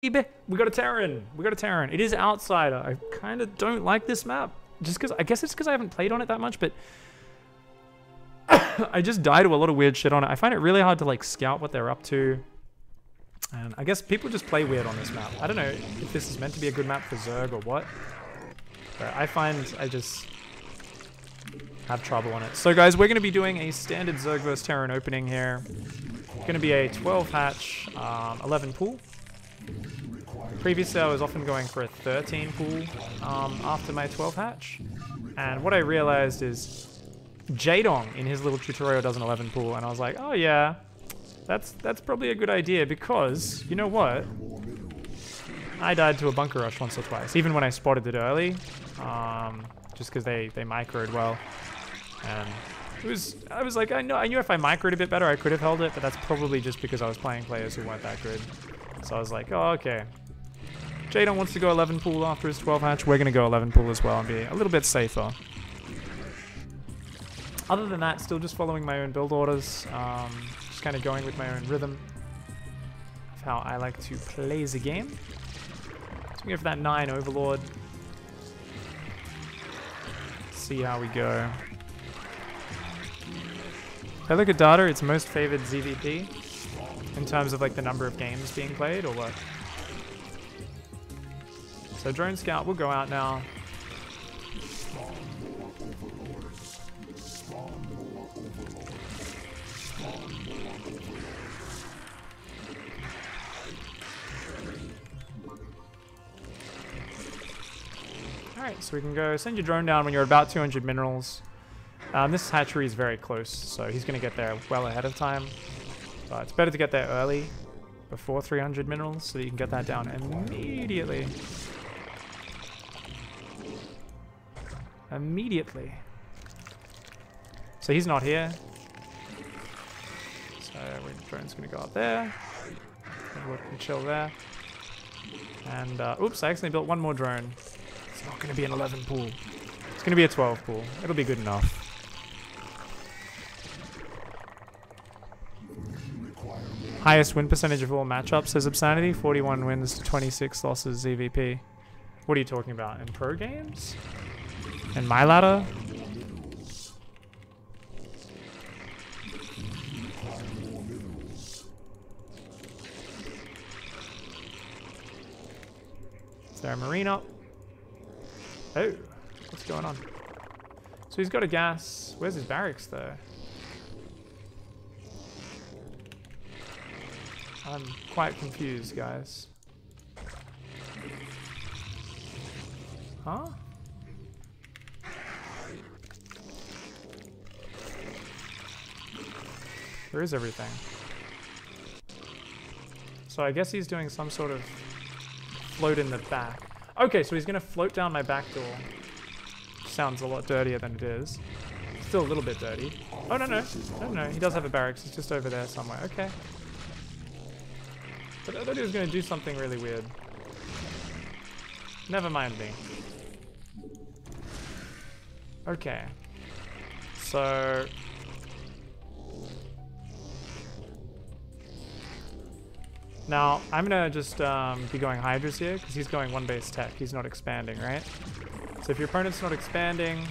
We got a Terran. We got a Terran. It is Outsider. I kind of don't like this map. Just because, I guess it's because I haven't played on it that much, but I just die to a lot of weird shit on it. I find it really hard to like scout what they're up to. And I guess people just play weird on this map. I don't know if this is meant to be a good map for Zerg or what. But I find I just have trouble on it. So guys, we're going to be doing a standard Zerg vs Terran opening here. Going to be a 12 hatch, 11 pool. Previously I was often going for a 13 pool after my 12 hatch. And what I realized is Jadong in his little tutorial does an 11 pool, and I was like, oh yeah, that's probably a good idea, because you know what? I died to a bunker rush once or twice, even when I spotted it early, just because they microed well. And I was like, I knew if I microed a bit better I could have held it, but that's probably just because I was playing players who weren't that good. So I was like, oh okay. Jadon wants to go 11 pool after his 12 hatch. We're going to go 11 pool as well and be a little bit safer. Other than that, still just following my own build orders. Just kind of going with my own rhythm of how I like to play the game. So we go for that 9 Overlord. See how we go. If I look at data, it's most favored ZvT in terms of like the number of games being played or what. So Drone Scout will go out now. Alright, so we can go send your drone down when you're about 200 minerals. This hatchery is very close, so he's going to get there well ahead of time. But it's better to get there early, before 300 minerals, so that you can get that down immediately. So he's not here. So the drone's going to go up there. We can chill there. And, oops, I accidentally built one more drone. It's not going to be an 11 pool. It's going to be a 12 pool. It'll be good enough. Highest win percentage of all matchups, says Obscenity. 41 wins to 26 losses, ZVP. What are you talking about? In pro games? In my ladder? Is there a marine up? Oh, what's going on? So he's got a gas. Where's his barracks though? I'm quite confused, guys. Huh? Where is everything? So I guess he's doing some sort of float in the back. Okay, so he's gonna float down my back door. Sounds a lot dirtier than it is. Still a little bit dirty. Oh, no. No, he does have a barracks. It's just over there somewhere. Okay. But I thought he was gonna do something really weird. Never mind me. Okay. So... now, I'm gonna just be going Hydras here, because he's going one base tech. He's not expanding, right? So if your opponent's not expanding...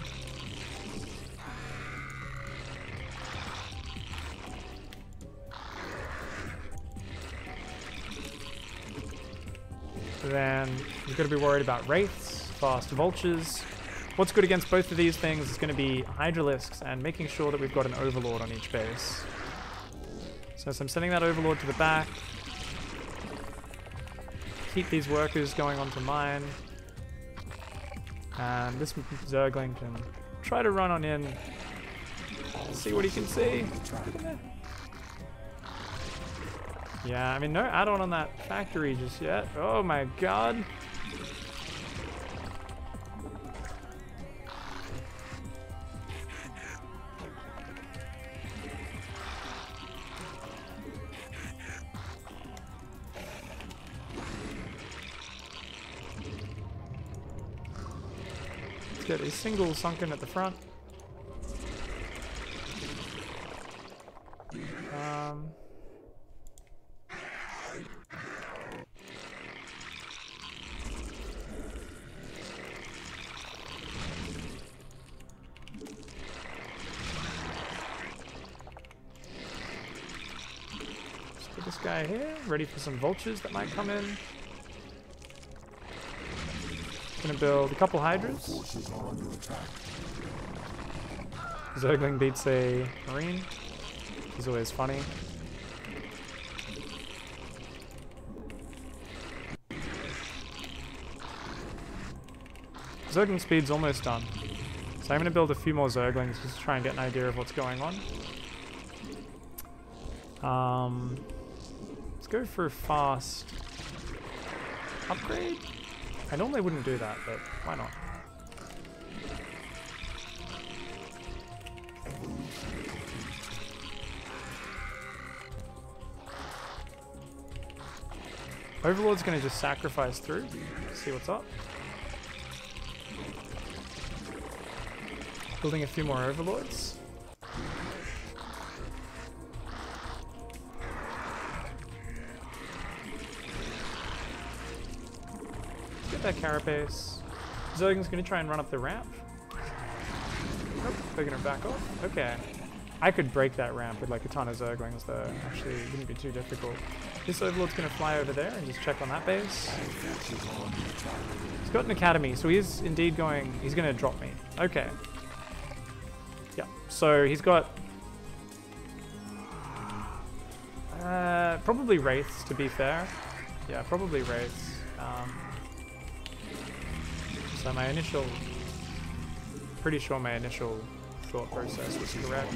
then you're gonna be worried about wraiths, fast vultures. What's good against both of these things is gonna be Hydralisks and making sure that we've got an Overlord on each base. So I'm sending that Overlord to the back. Keep these workers going onto mine. And this Zergling can try to run on in. See what he can see. Yeah, I mean, no add-on on that factory just yet. Oh my god. Get a single sunken at the front. guy here, ready for some vultures that might come in. Gonna build a couple hydras. Zergling beats a marine. He's always funny. Zergling speed's almost done. So I'm gonna build a few more Zerglings just to try and get an idea of what's going on. Let's go for a fast upgrade. I normally wouldn't do that, but why not? Overlord's gonna just sacrifice through, see what's up. Building a few more Overlords. Get that carapace. Zergling's gonna try and run up the ramp. Nope, they're gonna back off. Okay. I could break that ramp with like a ton of Zerglings though. Actually, it wouldn't be too difficult. This Overlord's gonna fly over there and just check on that base. He's got an academy, so he is indeed going, he's gonna drop me. Okay. Yeah, so he's got probably wraiths to be fair. Yeah, probably wraiths. So my initial, pretty sure my initial thought process was correct.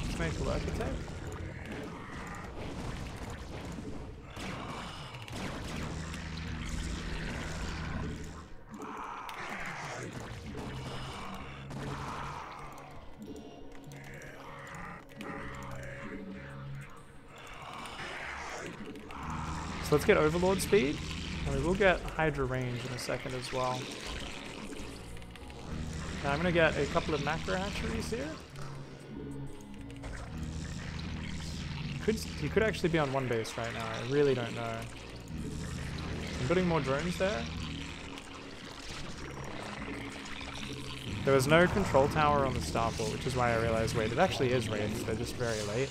Let's make a architect. So let's get Overlord speed, and we will get Hydra range in a second as well. Now I'm going to get a couple of macro hatcheries here. He could actually be on one base right now, I really don't know. I'm putting more drones there. There was no control tower on the starport, which is why I realized, wait, it actually is wraiths, they're just very late.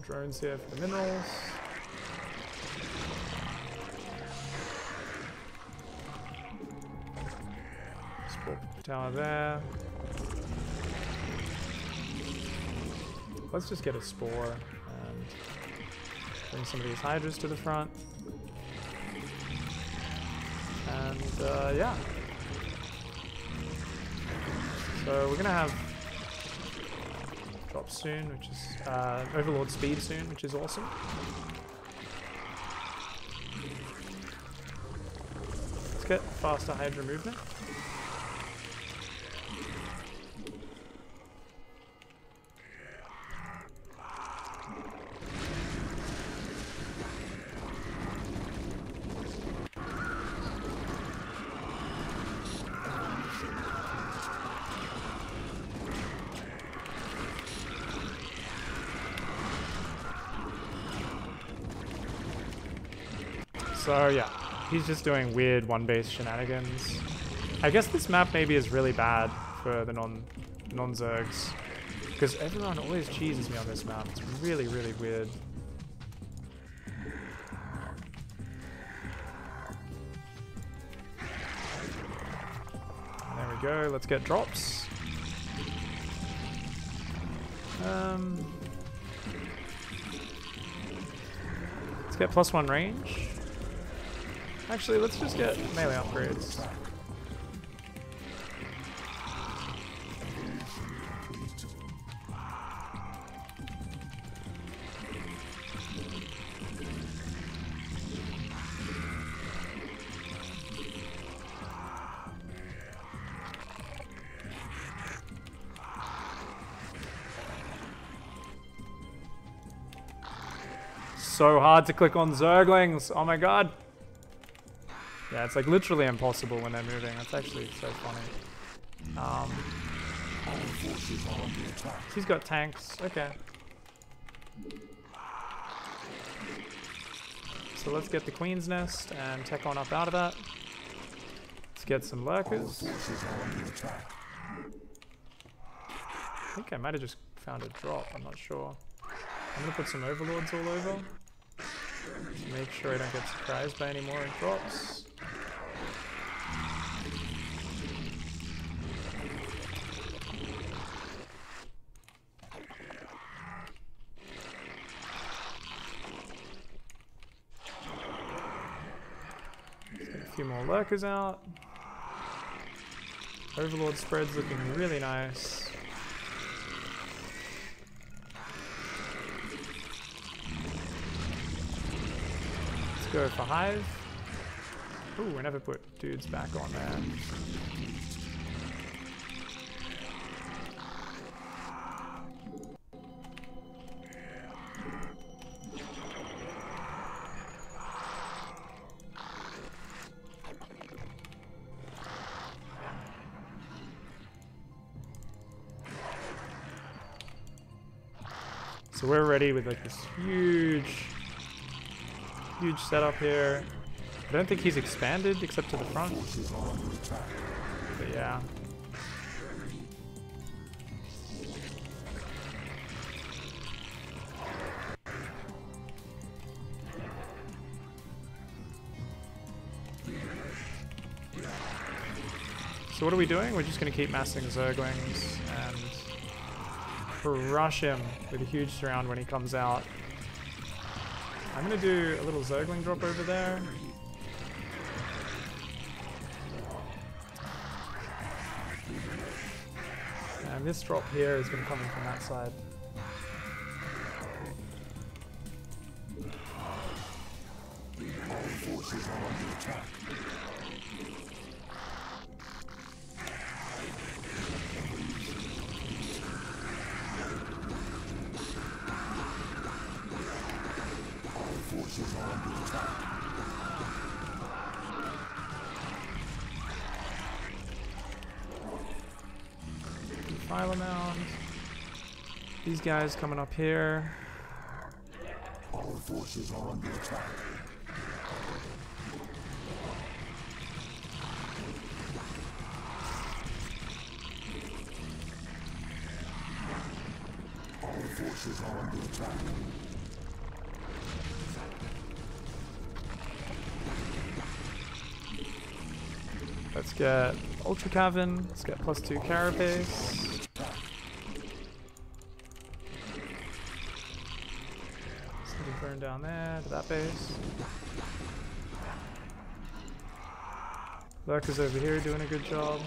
Drones here for the minerals. Spore tower there. Let's just get a spore and bring some of these hydras to the front. And yeah. So we're gonna have drop soon, which is Overlord speed soon, which is awesome. Let's get faster Hydra movement. So yeah, he's just doing weird one-base shenanigans. I guess this map maybe is really bad for the non-Zergs, because everyone always cheeses me on this map. It's really, really weird. There we go, let's get drops. Let's get +1 range. Actually, let's just get melee upgrades. So hard to click on Zerglings. Oh my god. Yeah, it's like literally impossible when they're moving. That's actually so funny. He's got tanks. Okay. so let's get the Queen's Nest and tech on up out of that. Let's get some lurkers. I think I might have just found a drop, I'm not sure. I'm gonna put some overlords all over. To make sure I don't get surprised by any more drops. Let's get a few more lurkers out. Overlord spread's looking really nice. Go for Hive. Ooh, I never put dudes back on there. So we're ready with like this huge setup here. I don't think he's expanded except to the front. But yeah. So what are we doing? We're just going to keep massing Zerglings and crush him with a huge surround when he comes out. I'm going to do a little Zergling drop over there. And this drop here is going to come in from that side. All forces are under attack. Forces are under attack. File them out. These guys coming up here. Our forces are under attack. Our forces are under attack. Let's get Ultra Cavern. Let's get +2 Carapace. Something burn down there to that base. Lurkers over here doing a good job.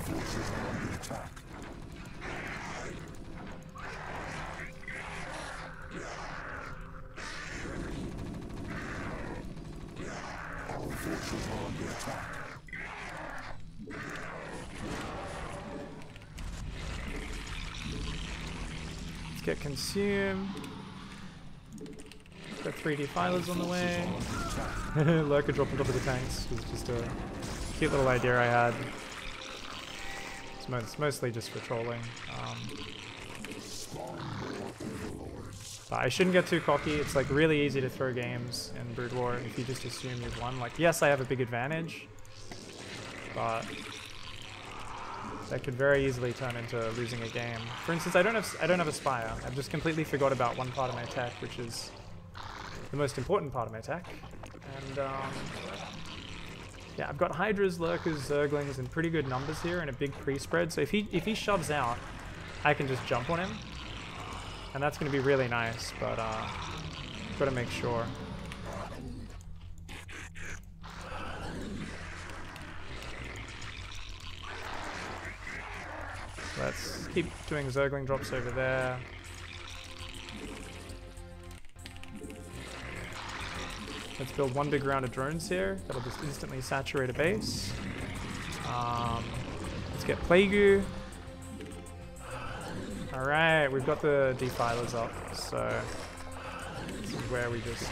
Forces are under attack. Our forces are under attack. Let's get Consume. Got 3 defilers on the way. Lurker drop on top of the tanks was just a cute little idea I had. It's mostly just for trolling. But I shouldn't get too cocky. It's like really easy to throw games in Brood War if you just assume you've won. Like, yes, I have a big advantage, but that could very easily turn into losing a game. For instance, I don't have a Spire. I've just completely forgot about one part of my tech, which is the most important part of my tech. And yeah, I've got Hydras, Lurkers, Zerglings in pretty good numbers here and a big pre-spread. So if he shoves out, I can just jump on him. And that's going to be really nice, but got to make sure. Let's keep doing Zergling drops over there. Let's build one big round of drones here. That'll just instantly saturate a base. Let's get Plague. Alright, we've got the defilers up, so this is where we just...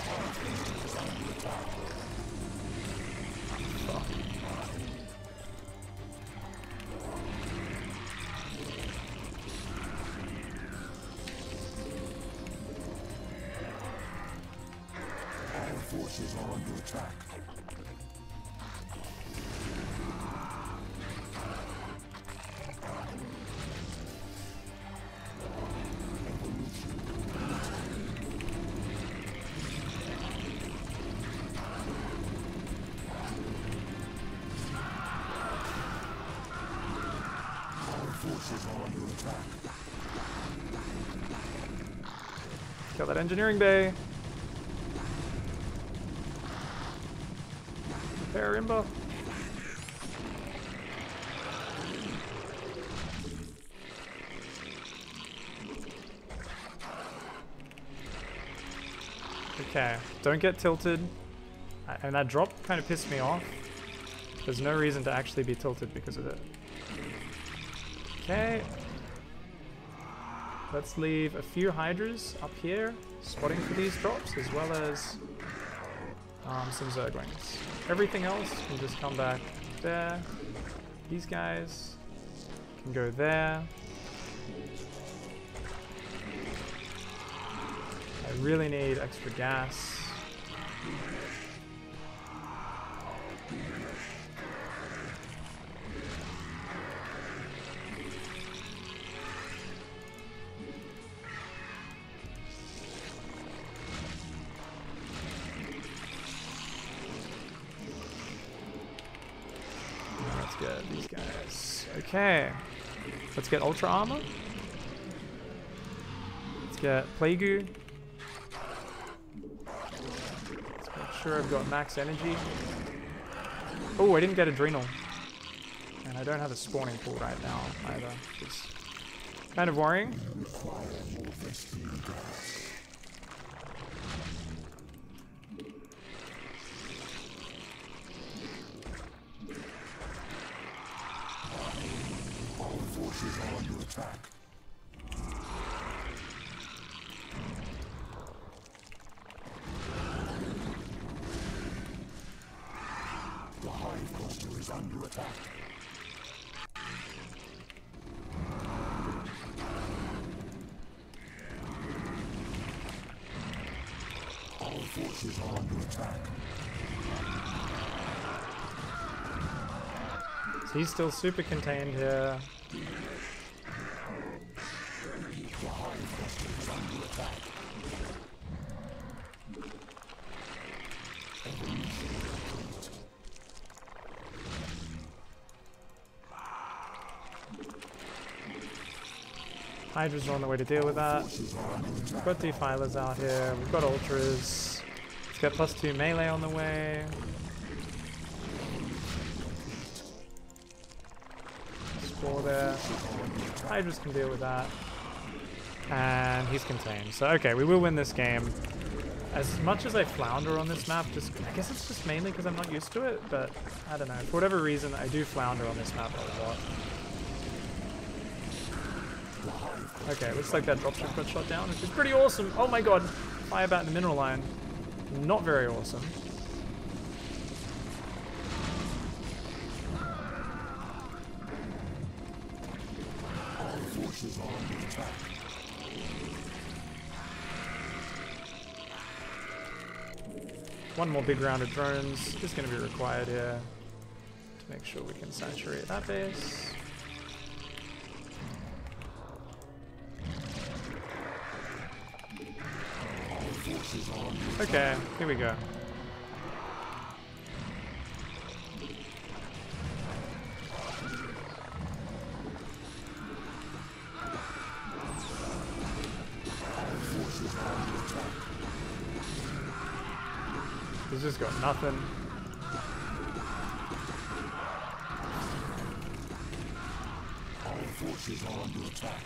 forces are under attack. Kill that engineering bay. Repair Imba. Okay, don't get tilted. And that drop kind of pissed me off. There's no reason to actually be tilted because of it. Okay. Let's leave a few Hydras up here, spotting for these drops, as well as some Zerglings. Everything else can just come back there. These guys can go there. I really need extra gas. Let's get these guys. Okay. Let's get Ultra Armor. Let's get Plague. Let's make sure I've got max energy. Oh, I didn't get Adrenal. And I don't have a spawning pool right now either, which is kind of worrying. Forces are under attack. The hive cluster is under attack. Our forces are under attack. So he's still super contained here. Hydras are on the way to deal with that. We've got Defilers out here. We've got Ultras. Let's get +2 melee on the way. Spore there. Hydras can deal with that. And he's contained. So okay, we will win this game. As much as I flounder on this map, I guess it's just mainly because I'm not used to it, but I don't know. For whatever reason, I do flounder on this map a lot. Okay, looks like that dropship got shot down, which is pretty awesome. Oh my god, fire bat in the mineral line. Not very awesome. Forces are under attack. One more big round of drones is going to be required here to make sure we can saturate that base. Okay, here we go. He's just got nothing. Our forces are under attack.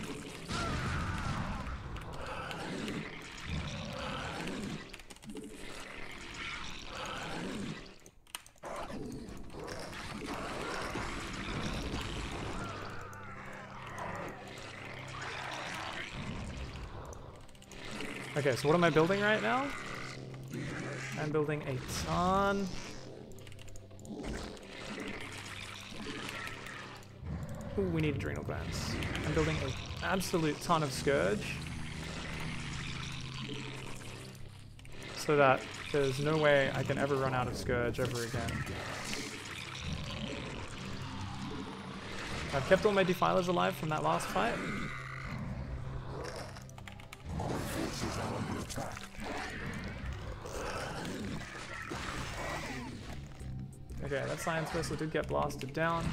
Okay, so what am I building right now? I'm building a ton. Ooh, we need adrenal glands. I'm building an absolute ton of Scourge. So that There's no way I can ever run out of Scourge ever again. I've kept all my Defilers alive from that last fight. Our forces are under attack. Okay, that Science Vessel did get blasted down.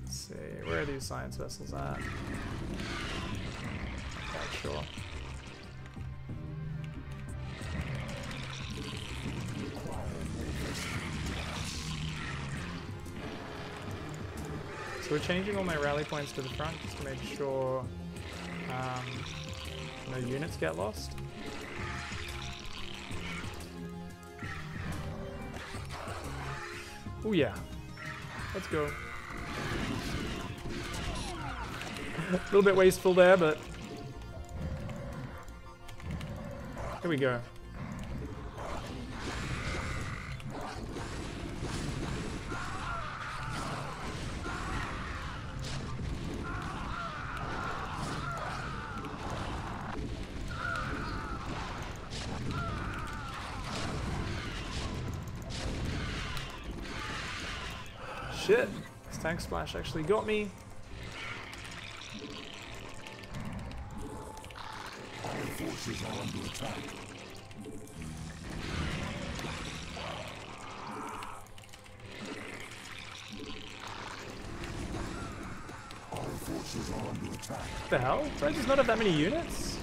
Let's see, where are these Science Vessels at? Not sure. So we're changing all my rally points to the front just to make sure no units get lost. Oh yeah, let's go. A little bit wasteful there, but here we go. Shit, this tank splash actually got me. Our forces are under attack. Our forces are under attack. What the hell? Do I just not have that many units?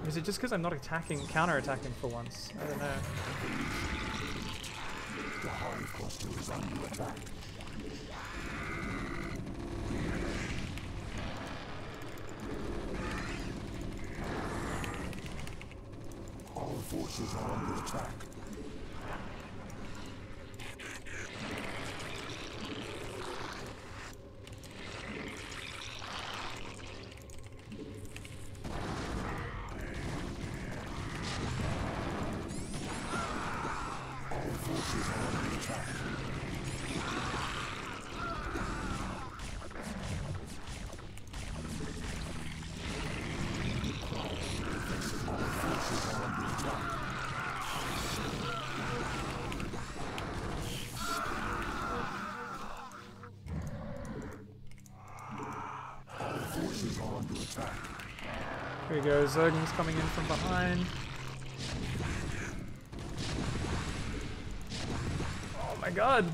Or is it just because I'm not attacking, counter-attacking for once? I don't know. The Hive Cluster is under attack. Our forces are under attack. Our forces are under attack. Here we go, Zergling's coming in from behind. Oh my god!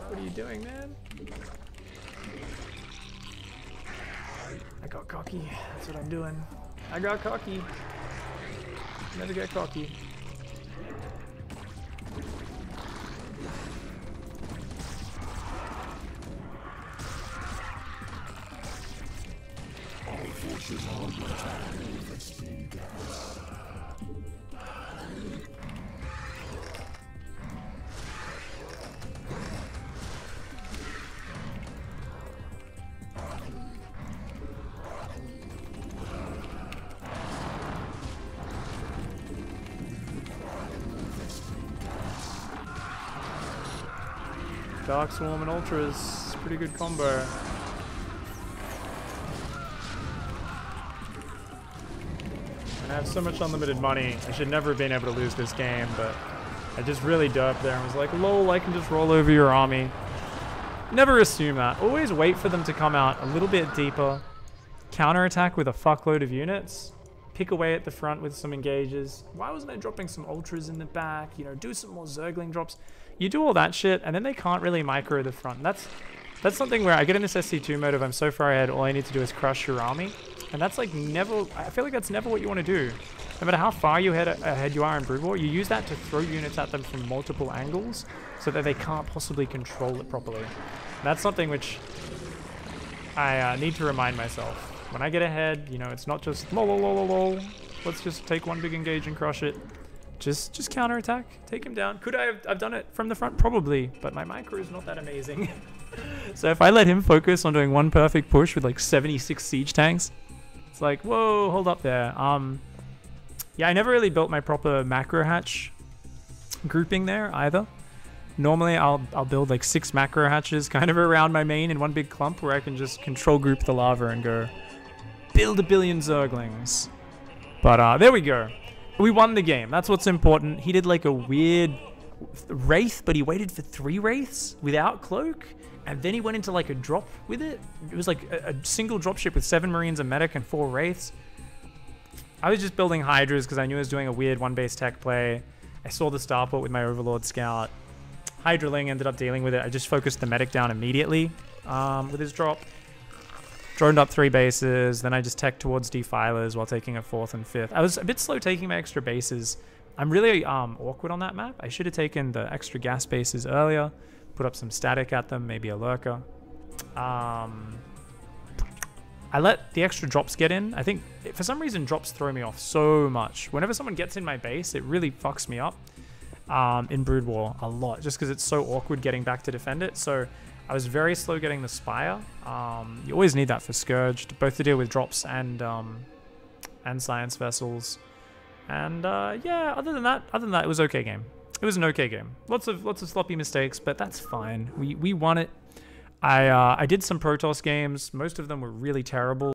What are you doing, man? I got cocky. That's what I'm doing. I got cocky. Never get cocky. Forces are under attack. Dark Swarm and Ultras, pretty good combo. I have so much unlimited money. I should never have been able to lose this game, but I just really derped there and was like, lol, I can just roll over your army. Never assume that. Always wait for them to come out a little bit deeper. Counterattack with a fuckload of units. Pick away at the front with some engages. Why wasn't I dropping some Ultras in the back? You know, do some more Zergling drops. You do all that shit, and then they can't really micro the front. That's something where I get in this SC2 mode if I'm so far ahead, all I need to do is crush your army. And that's like never, I feel like that's never what you want to do. No matter how far ahead you are in Brood War, you use that to throw units at them from multiple angles so that they can't possibly control it properly. That's something which I need to remind myself. When I get ahead, you know, it's not just lol, let's just take one big engage and crush it. Just counterattack, take him down. Could I have done it from the front? Probably, but my micro is not that amazing. So if I let him focus on doing one perfect push with like 76 siege tanks, it's like, whoa, hold up there. Yeah, I never really built my proper macro hatch grouping there either. Normally I'll build like 6 macro hatches kind of around my main in one big clump where I can just control group the lava and go build a billion zerglings. But there we go. We won the game. That's what's important. He did like a weird wraith, but he waited for 3 wraiths without cloak, and then he went into like a drop with it. It was like a single dropship with 7 marines, a medic, and 4 wraiths. I was just building hydras because I knew I was doing a weird 1-base tech play. I saw the starport with my overlord scout. Hydraling ended up dealing with it. I just focused the medic down immediately with his drop. Droned up 3 bases. Then I just teched towards defilers while taking a 4th and 5th. I was a bit slow taking my extra bases. I'm really awkward on that map. I should have taken the extra gas bases earlier. Put up some static at them, maybe a lurker. I let the extra drops get in. I think for some reason drops throw me off so much. Whenever someone gets in my base, it really fucks me up. In Brood War a lot, just because it's so awkward getting back to defend it. So I was very slow getting the Spire. You always need that for Scourge, both to deal with drops and Science Vessels. And yeah, other than that, it was okay game. It was an okay game. Lots of sloppy mistakes, but that's fine. We won it. I did some Protoss games. Most of them were really terrible.